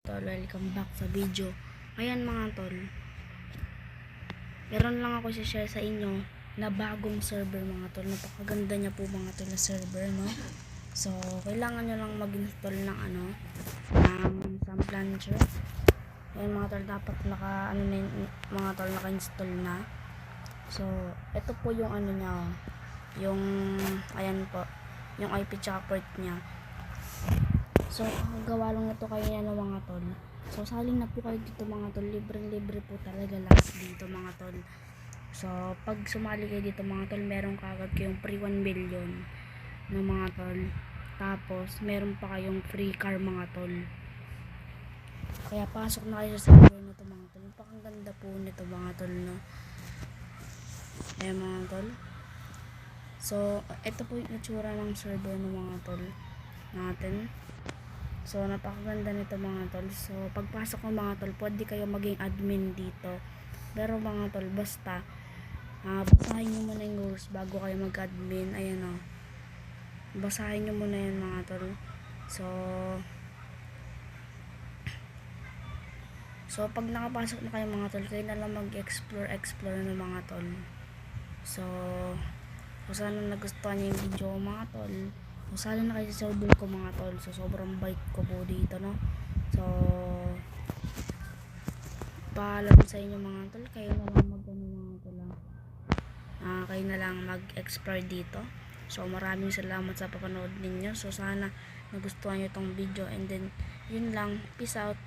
Tol, welcome back sa video. Ayan mga tol, meron lang ako share sa inyo na bagong server mga tol. Napakaganda niya po mga tol na server, no? So, kailangan nyo lang mag-install ng ng launcher. Ayan mga tol, dapat mga tol, naka-install na. So, ito po yung niya, yung ayan po, yung IP tsaka port niya. So, gawa lang ito kaya ng mga tol. So, saling na po kayo dito mga tol. Libre po talaga lahat dito mga tol. So, pag sumali kayo dito mga tol, meron kagad kayong free 1 million ng mga tol. Tapos, meron pa kayong free car mga tol. Kaya pasok na kayo sa server na ito mga tol. Napakaganda po nito mga tol, no? Ayan mga tol. So, ito po yung itsura ng server ng mga tol natin. So, napakaganda nito mga tol. So, pagpasok ng mga tol, pwede kayo maging admin dito. Pero mga tol, basta basahin nyo muna yung rules bago kayo mag-admin. Ayan o. Basahin nyo muna yan mga tol. So, pag nakapasok na kayo mga tol, kayo na lang mag-explore ng mga tol. So, kung sana nagustuhan nyo yung video mga tol, sana na kayo sa server ko mga tol. So, sobrang bait ko po dito, no? So, paalam sa inyo mga tol, kayo na lang mga tol lang. Kayo na lang mag-explore dito. So, maraming salamat sa papanood ninyo. So, sana nagustuhan nyo itong video. And then, yun lang. Peace out.